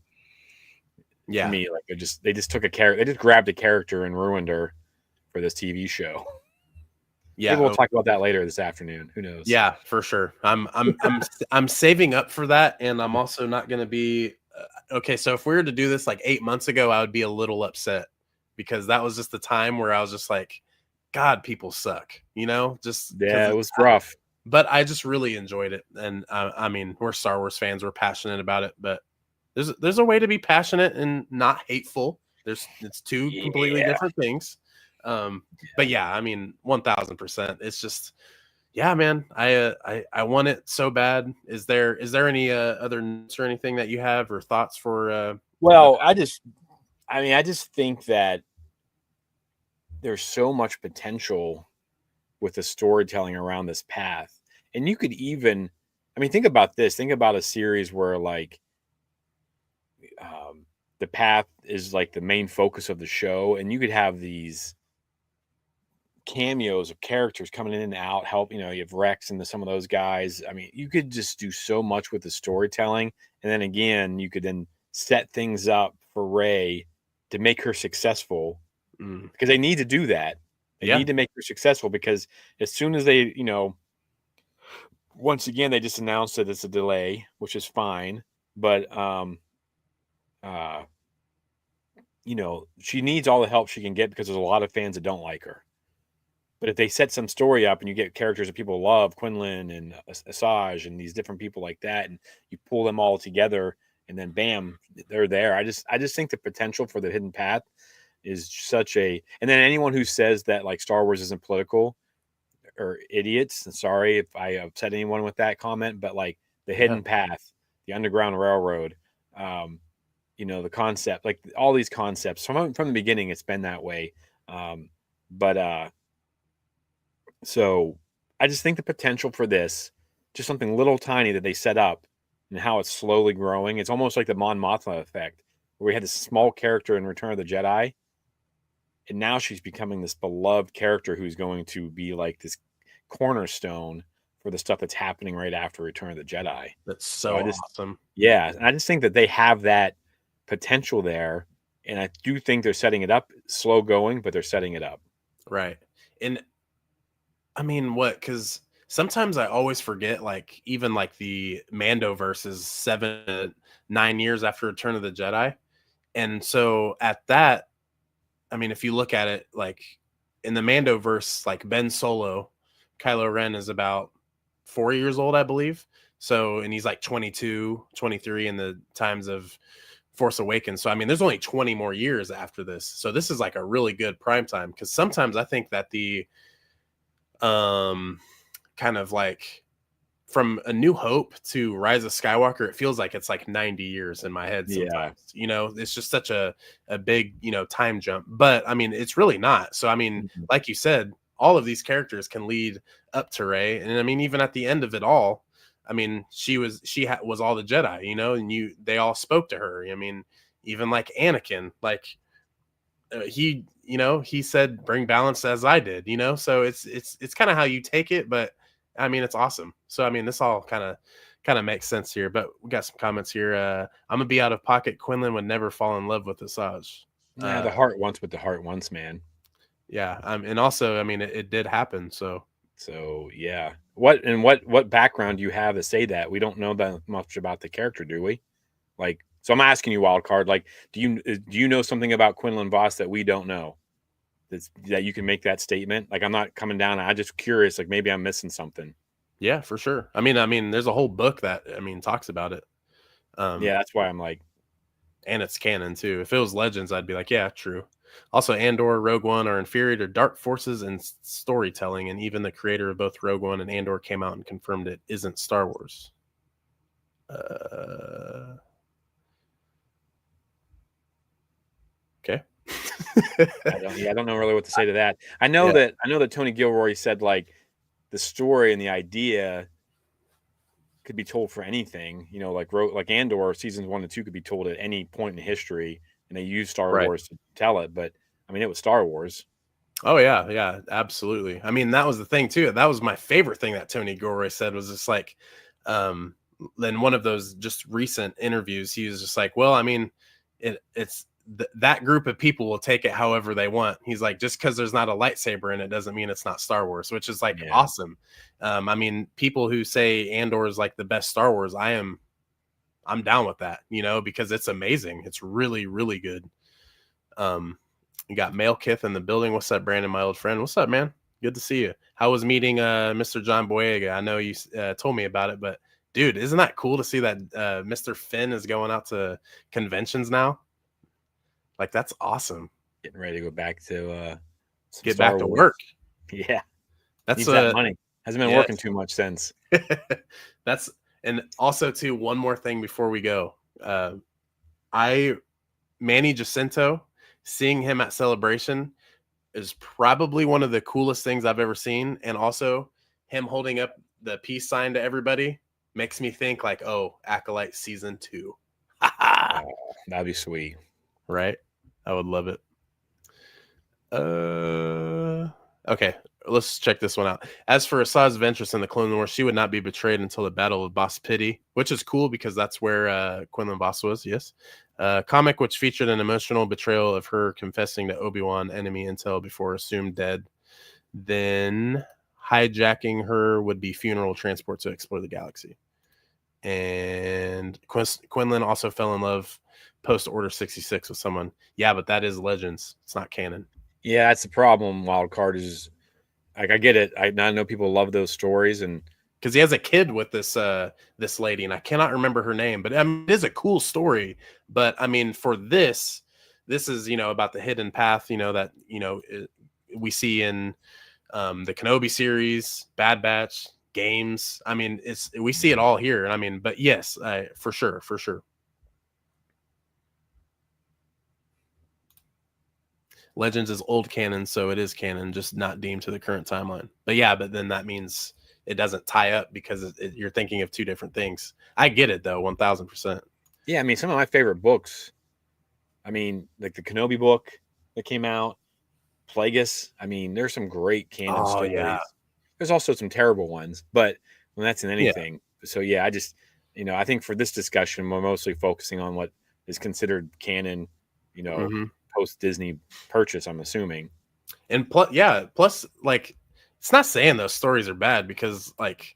to Yeah. me. Like they just took a character, they just grabbed a character and ruined her for this TV show. Maybe Yeah. we'll Oh, talk about that later this afternoon. Who knows? yeah, for sure. I'm saving up for that. And I'm also not going to be, okay. So if we were to do this like 8 months ago, I would be a little upset because that was just the time where I was just like, God, people suck, just because Yeah, it was rough. but I just really enjoyed it. And I mean, we're Star Wars fans, we're passionate about it, but there's a way to be passionate and not hateful. It's two completely Yeah. different things. But yeah, I mean, 1000%. It's just, yeah, man, I want it so bad. Is there any other notes or anything that you have or thoughts for the Well, I just think that there's so much potential with the storytelling around this path. And you could even, think about this. Think about a series where like the path is like the main focus of the show, and you could have these cameos of characters coming in and out, help, you have Rex and some of those guys. I mean, you could just do so much with the storytelling. And then again, you could then set things up for Ray to make her successful, mm, because they need to do that. They yeah, need to make her successful, because as soon as they, once again, they just announced that it's a delay, which is fine. But, uh, she needs all the help she can get because there's a lot of fans that don't like her. But if they set some story up and you get characters that people love, Quinlan and Asajj and these different people like that, and you pull them all together, and then bam, they're there. I just think the potential for the hidden path is such a. And then anyone who says that like Star Wars isn't political are idiots. And sorry if I upset anyone with that comment, but like the yeah, hidden path, the Underground Railroad, um, the concept, like all these concepts from the beginning, it's been that way. But So I just think the potential for this, just something little tiny that they set up and how it's slowly growing. It's almost like the Mon Mothma effect, where we had this small character in Return of the Jedi, and now she's becoming this beloved character who's going to be like this cornerstone for the stuff that's happening right after Return of the Jedi. that's So so awesome. yeah, and I just think that they have that potential there, and I do think they're setting it up, slow going, but they're setting it up. Right. And I mean, what? Because sometimes I always forget, like even like the Mando versus 7 9 years after Return of the Jedi, and so at that, I mean, if you look at it, like in the Mando verse, like Ben Solo, Kylo Ren is about 4 years old, I believe. So, and he's like 22, 23 in the times of Force Awakens. So, I mean, there's only 20 more years after this. So, this is like a really good prime time because sometimes I think that the um kind of like from A New Hope to Rise of Skywalker, it feels like it's like 90 years in my head Yeah. sometimes. You know, it's just such a big, you know, time jump. But I mean, it's really not. So I mean, Mhm. like you said, all of these characters can lead up to Rey. And I mean, even at the end of it all, I mean, was all the Jedi, you know, and they all spoke to her. I mean, even like Anakin, like he, you know, he said bring balance as I did, you know. So it's kind of how you take it, but I mean, it's awesome. So I mean, this all kind of makes sense here. But we got some comments here. I'm gonna be out of pocket. Quinlan would never fall in love with Asajj. Yeah, the heart wants what the heart wants, man. Yeah, and also, I mean, it did happen. So So yeah, what background do you have to say that? We don't know that much about the character, do we? Like, so I'm asking you, wild card. Like, do you know something about Quinlan Vos that we don't know? That you can make that statement. Like, I'm not coming down. I'm just curious. Like, maybe I'm missing something. yeah, for sure. I mean, there's a whole book that talks about it. Yeah, that's why I'm like, And it's canon too. If it was Legends, I'd be like, yeah, true. Also, Andor, Rogue One are inferior to dark forces and storytelling, and even the creator of both Rogue One and Andor came out and confirmed it isn't Star Wars. Okay. I don't know really what to say to that. I know Yeah. that Tony Gilroy said like the story and the idea could be told for anything. You know, like Andor seasons 1 and 2 could be told at any point in history, and they used Star Right. Wars to tell it. But I mean, it was Star Wars. Oh yeah, yeah, absolutely. I mean, that was the thing too. That was my favorite thing that Tony Gilroy said was just like, um, in one of those just recent interviews, he was just like, well, I mean, that group of people will take it however they want. He's like, just because there's not a lightsaber in it doesn't mean it's not Star Wars, which is like Yeah. awesome. I mean, people who say Andor is like the best Star Wars, I'm down with that, you know, because it's amazing. It's really, really good. You got Malekith in the building. What's up, Brandon, my old friend? What's up, man? Good to see you. How was meeting Mr. John Boyega? I know you told me about it, but dude, isn't that cool to see that Mr. Finn is going out to conventions now? Like, that's awesome. Getting ready to go back to some Get Star back to Wars. work. Yeah. That's Needs that money. Hasn't been yes. working too much since. That's and also too, one more thing before we go. Manny Jacinto, seeing him at Celebration is probably one of the coolest things I've ever seen. And also him holding up the peace sign to everybody makes me think like, oh, Acolyte season 2. That'd be sweet. Right? I would love it. Okay, let's check this one out. As for Asajj Ventress in the Clone Wars, she would not be betrayed until the Battle of Boss Pity, which is cool because that's where Quinlan Vos was. Yes, comic which featured an emotional betrayal of her confessing to Obi-Wan enemy intel before assumed dead. Then hijacking her would be funeral transport to explore the galaxy. And Quinlan also fell in love post Order 66 with someone. Yeah, but that is Legends. It's not canon. Yeah, that's the problem. Wild card is like I get it. I know people love those stories, and because he has a kid with this lady, and I cannot remember her name, but I mean, it is a cool story. But I mean, for this is about the hidden path, that we see in the Kenobi series, Bad Batch, games. I mean, we see it all here. I mean, but yes, for sure. Legends is old canon, so it is canon, just not deemed to the current timeline. But yeah, but then that means it doesn't tie up because you're thinking of two different things. I get it though, 1000%. Yeah, I mean, some of my favorite books. I mean, like the Kenobi book that came out, Plagueis. I mean, there's some great canon stories. Yeah. There's also some terrible ones, but when that's in anything. Yeah. So yeah, I just I think for this discussion, we're mostly focusing on what is considered canon. Post Disney purchase, I'm assuming. And plus, like, it's not saying those stories are bad because, like,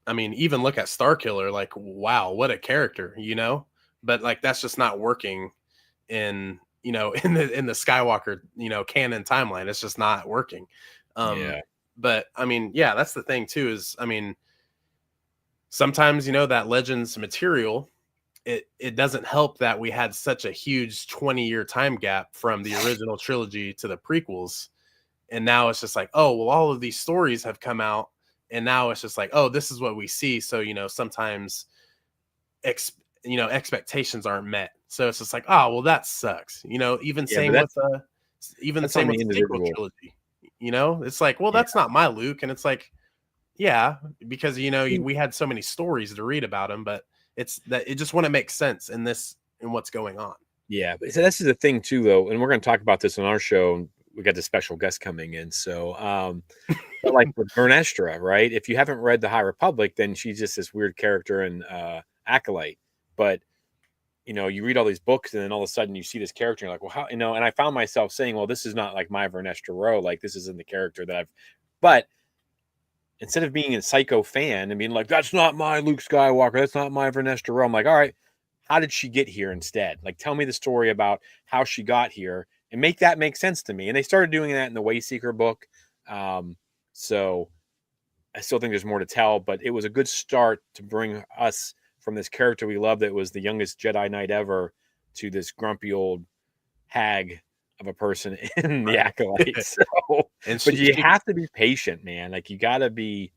I mean, even look at Starkiller, like, wow, what a character, But like, that's just not working in in the Skywalker canon timeline. It's just not working. Yeah. But I mean, yeah, that's the thing too. Is I mean, sometimes that Legends material. It doesn't help that we had such a huge 20-year time gap from the original trilogy to the prequels. And now it's just like, oh, well, all of these stories have come out and now it's just like, oh, this is what we see. So, sometimes expectations aren't met. So it's just like, oh, well, that sucks. Even Yeah, but same with even that's on same with the the sequel individual. trilogy. It's like, well, Yeah. that's not my Luke, and it's like, yeah, because Mm. we had so many stories to read about him, but it's that it just wouldn't make sense in what's going on. Yeah, but so this is the thing too, though, and we're going to talk about this on our show. And we got the special guest coming in, so but like with Vernestra, right? If you haven't read the High Republic, then she's just this weird character and acolyte. But you read all these books, and then all of a sudden you see this character, and you're like, well, how? And I found myself saying, well, this is not like my Vernestra Rowe. Like this isn't the character that I've. But instead of being a psycho fan and being like, that's not my Luke Skywalker, that's not my Vernestra Rowe, I'm like, all right, how did she get here instead? Like, tell me the story about how she got here and make that make sense to me. And they started doing that in the Wayseeker book. So I still think there's more to tell, but it was a good start to bring us from this character we love that was the youngest Jedi Knight ever to this grumpy old hag of a person in the acolyte. So, but you have to be patient, man. Like you got to be.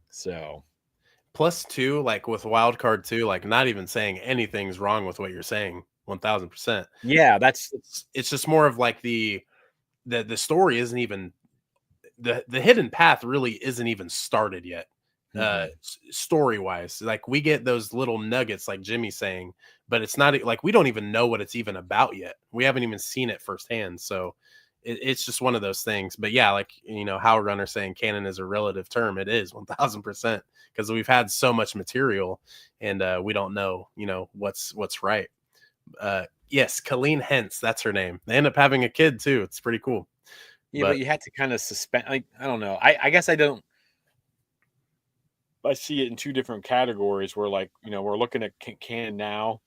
So, plus two, like with wild card 2, like not even saying anything's wrong with what you're saying, 1000%. Yeah, it's just more of like the story isn't even the hidden path really isn't even started yet. Story wise, like we get those little nuggets like Jimmy's saying, but it's not like we don't even know what it's even about yet. We haven't even seen it firsthand, so it's just one of those things. But yeah, like Howard Runner saying canon is a relative term. It is 1000%, because we've had so much material and we don't know what's right. Yes, Colleen Hentz, that's her name. They end up having a kid too. It's pretty cool. Yeah, but you had to kind of suspend. I don't know. I guess I don't. I see it in two different categories where, like, we're looking at canon now,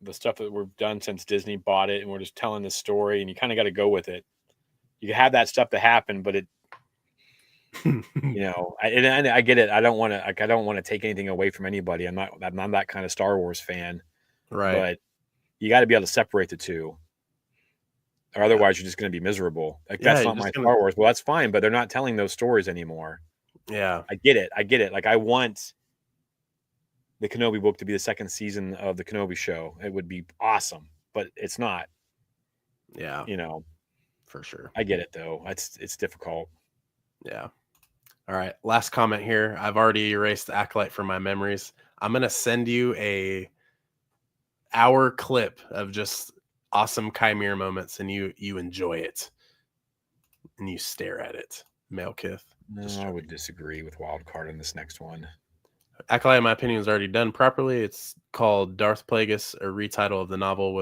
the stuff that we've done since Disney bought it, and we're just telling the story, and you kind of got to go with it. You have that stuff to happen, but it, I get it. I don't want to take anything away from anybody. I'm not that kind of Star Wars fan, right? But you got to be able to separate the two, or otherwise you're just going to be miserable. Like that's not my Star Wars. Well, that's fine, but they're not telling those stories anymore. Yeah, I get it. Like I want the Kenobi book to be the second season of the Kenobi show. It would be awesome, but it's not. Yeah, for sure. I get it though. It's difficult. Yeah. All right. Last comment here. I've already erased the acolyte from my memories. I'm gonna send you a hour clip of just awesome Chimera moments, and you enjoy it and you stare at it. Malekith. No, I would disagree with Wildcard in this next one. Acolyte, in my opinion, is already done properly. It's called Darth Plagueis, a retitle of the novel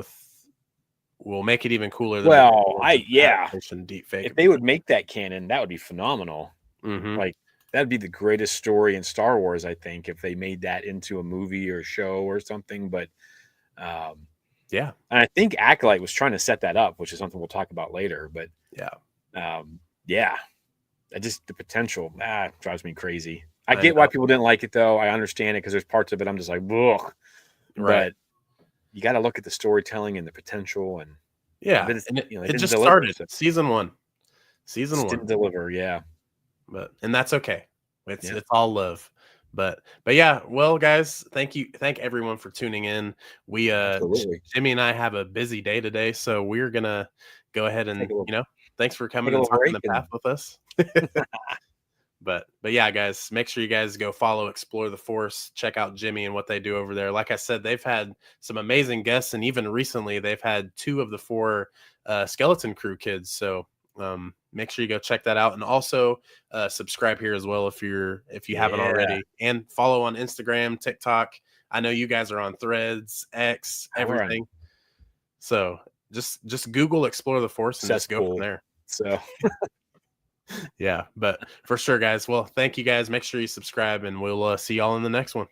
will make it even cooler than deep fake. If they would make that canon, that would be phenomenal. Like that'd be the greatest story in Star Wars, I think, if they made that into a movie or show or something. But yeah, and I think Acolyte was trying to set that up, which is something we'll talk about later. But just the potential drives me crazy. I get why people didn't like it, though. I understand it because there's parts of it I'm just like, ugh. Right. But you got to look at the storytelling and the potential, and it just started season 1. Season 1 didn't deliver, and that's okay. It's all love. But yeah, well, guys, thank everyone for tuning in. We Jimmy and I have a busy day today, so we're gonna go ahead and thanks for coming and talking the path with us. But yeah, guys, make sure you guys go follow Explore the Force, check out Jimmy and what they do over there. Like I said, they've had some amazing guests, and even recently they've had 2 of the 4 Skeleton Crew kids. So make sure you go check that out, and also subscribe here as well if you haven't already, and follow on Instagram, TikTok. I know you guys are on Threads, X, everything. So just Google Explore the Force and just go from there. So yeah, but for sure, guys. Well, thank you guys. Make sure you subscribe, and we'll see y'all in the next one.